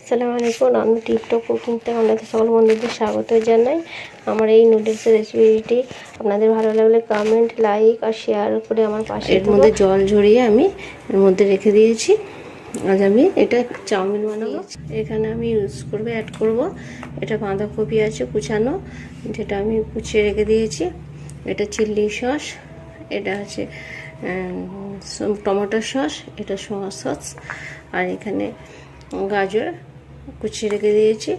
আসসালামু আলাইকুম। আমি টিকটক কুকিং থেকে আপনাদের সকল বন্ধুদের স্বাগত জানাই। আমার এই নুডলসের রেসিপিটি আপনাদের ভালো লাগলে কমেন্ট, লাইক আর শেয়ার করে আমার পাশে। এর মধ্যে জল ঝরিয়ে আমি এর মধ্যে রেখে দিয়েছি। আজ আমি এটা চাউমিন বানাবো। এখানে আমি অ্যাড করব এটা বাঁধাকপি আছে কুচানো, যেটা আমি কুচিয়ে রেখে দিয়েছি। এটা চিলি সস, এটা আছে টমেটো সস, এটা সোয়া সস, আর এখানে গাজর কুচিয়ে রেখে দিয়েছি।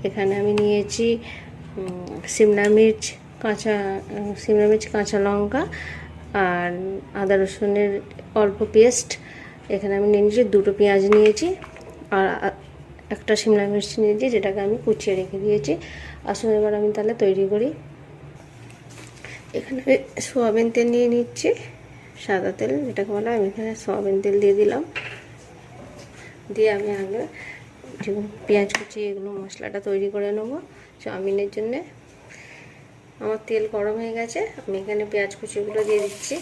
এখানে আমি নিয়েছি সিমলা মির্চ, কাঁচা লঙ্কা আর আদা রসুনের অল্প পেস্ট। এখানে আমি নিয়ে নিয়েছি দুটো পেঁয়াজ নিয়েছি আর একটা সিমলা মির্চ নিয়েছি, যেটাকে আমি কুচিয়ে রেখে দিয়েছি। আসুন এবার আমি তাহলে তৈরি করি। এখানে সোয়াবিন তেল নিয়ে নিচ্ছি, সাদা তেল যেটাকে বলে। আমি এখানে সোয়াবিন তেল দিয়ে দিলাম। দিয়ে আমি আগে যেগুলো পেঁয়াজ কুচি এগুলো মশলাটা তৈরি করে নেবো চাউমিনের জন্যে। আমার তেল গরম হয়ে গেছে, আমি এখানে পেঁয়াজ কুচিগুলো দিয়ে দিচ্ছি।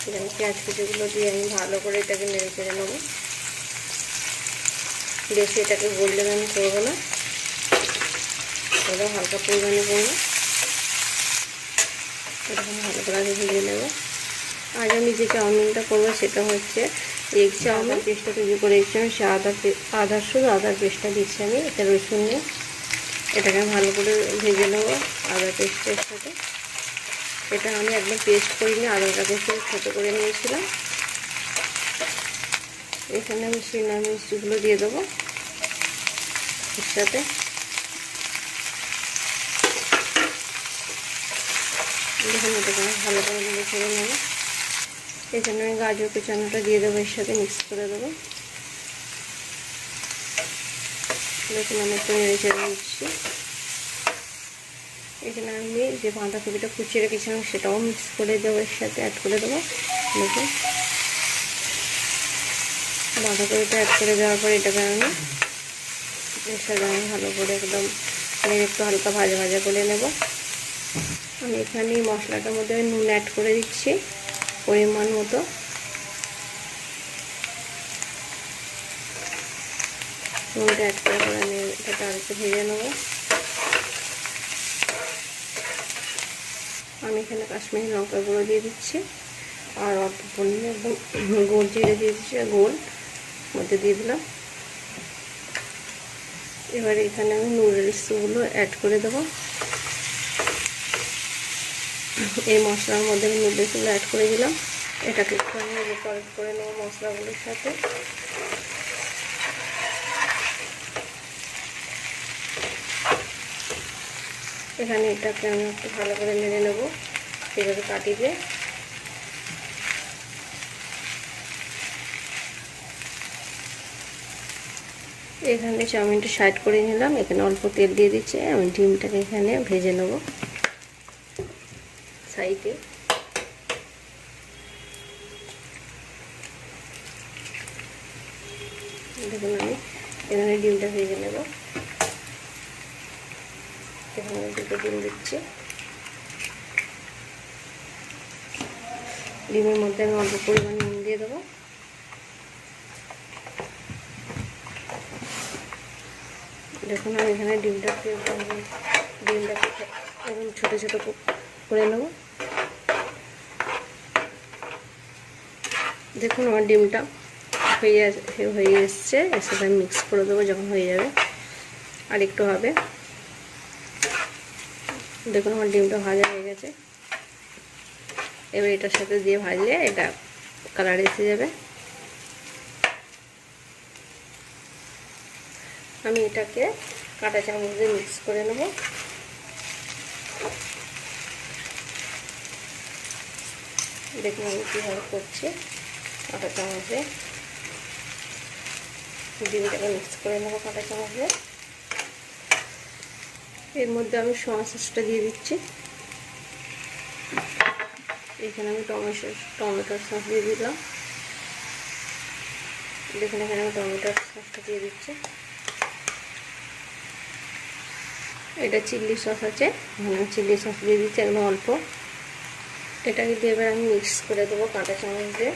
এখানে পেঁয়াজ কুচিগুলো দিয়ে আমি ভালো করে এটাকে নেড়ে চেড়ে নেবো। বেশি এটাকে গোল্ডেন আমি করবো না, ওটা হালকা পরিমাণে করবো। এরকম ভালো করে আমি ভেজে নেবো। আজ আমি যে চাউমিনটা করবো সেটা হচ্ছে এগ চাউমিন। পেস্টটা তৈরি করে এসেছি আমি, সে আদার পেস্টটা দিচ্ছি আমি, এটা রসুন নিয়ে এটাকে ভালো করে ভেজে নেবো আদা পেস্টের সাথে। এটা আমি একদম পেস্ট করিনি, আদাটা পেস্ট ছোটো করে নিয়েছিলাম। এখানে আমি সিমলা মির্চগুলো দিয়ে দেবো এর সাথে। দেখুন এটাকে ভালো করে ভেজে ছেড়ে নেবো। এখানে আমি গাজর কুচানোটা দিয়ে দেবো, এর সাথে মিক্স করে দেবো। দেখুন আমি একটু নেড়ে ছেড়ে দিচ্ছি। এখানে আমি যে বাঁধাকপিটা কুচিয়ে রেখেছিলাম সেটাও মিক্স করে দেবো, এর সাথে অ্যাড করে দেবো। দেখুন বাঁধাকপিটা অ্যাড করে দেওয়ার পর এটাকে আমি এর সাথে আমি ভালো করে একদম একটু হালকা ভাজা ভাজা করে নেব। আমি এখানে মশলাটার মধ্যে নুন অ্যাড করে দিচ্ছি পরিমাণ মতো। নুনটা অ্যাড করে আমি এটাকে আরেকটু ভেজে নেব। আমি এখানে কাশ্মীরি লঙ্কা গুঁড়ো দিয়ে দিচ্ছি আর অল্প পরিমাণে একদম গোল জিরে দিয়ে দিচ্ছি, গোল মধ্যে দিয়ে দিলাম। এবারে এখানে আমি নুডলসগুলো অ্যাড করে দেবো। এই মশলার মধ্যে আমি নুডলসগুলো অ্যাড করে দিলাম। এটাকে একটু আমি ডেকোরেট করে নেবো মশলাগুলোর সাথে। এখানে এটাকে আমি একটু ভালো করে নেড়ে নেবো এভাবে কাটি দিয়ে। এখানে চাউমিনটা সাইড করে নিলাম। এখানে অল্প তেল দিয়ে দিচ্ছি, আমি ডিমটাকে এখানে ভেজে নেব সাইডে। দেখুন আমি এখানে ডিমটা ভেজে নেব। এখানে দুটো ডিম দিচ্ছি। ডিমের মধ্যে আমি অল্প পরিমাণ নুন দিয়ে দেবো। দেখুন আমি এখানে ডিমটাকে একদম ছোটো ছোটো করে নেব। দেখুন আমার ডিমটা হয়ে এসছে, এর সাথে আমি মিক্স করে দেবো যখন হয়ে যাবে। আর একটু হবে। দেখুন আমার ডিমটা ভাজা হয়ে গেছে। এবার এটার সাথে দিয়ে ভাজলে এটা কালার এসে যাবে। আমি এটাকে কাঁটা চামচ দিয়ে মিক্স করে নেব। দেখুন আমি কীভাবে করছি, কাঁটা চামচে ডিমটাকে মিক্স করে নেবো কাঁটা চামচে। এর মধ্যে আমি সোয়া সসটা দিয়ে দিচ্ছি। এখানে আমি টমেটোর সস দিয়ে দিলাম। দেখুন এখানে আমি টমেটোর সসটা দিয়ে দিচ্ছি। এটা চিলি সস আছে, চিলি সস দিয়ে দিচ্ছি একদম অল্প। এটাকে দিয়ে এবার আমি মিক্স করে দেবো কাঁটা চামচ দিয়ে।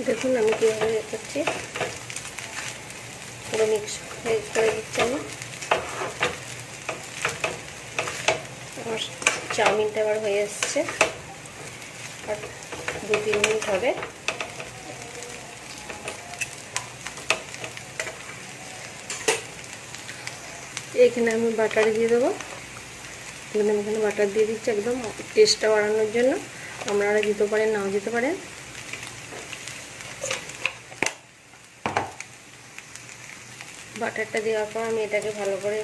দেখুন আমি কীভাবে করছি, পুরো মিক্স করে দিচ্ছি আমি। আমার চাউমিনটা আবার হয়ে এসছে, আর 2-3 মিনিট হবে। এখানে আমি বাটার দিয়ে দেবো, এখানে বাটার দিয়ে দিচ্ছি একদম টেস্টটা বাড়ানোর জন্য। আপনারা দিতে পারেন, নাও দিতে পারেন। বাটারটা দেওয়ার পর আমি এটাকে ভালো করে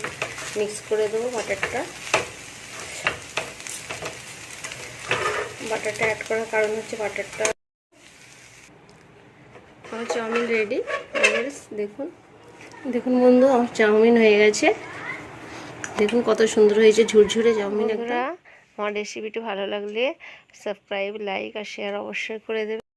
মিক্স করে দেবো। বাটারটা অ্যাড করার কারণ হচ্ছে বাটারটা। আমার চাউমিন রেডি। দেখুন দেখুন বন্ধু, আমার চাউমিন হয়ে গেছে। দেখুন কত সুন্দর হয়েছে, ঝুরঝুরে চাউমিন। আমার রেসিপিটি ভালো লাগলে সাবস্ক্রাইব, লাইক আর শেয়ার অবশ্যই করে দেবেন।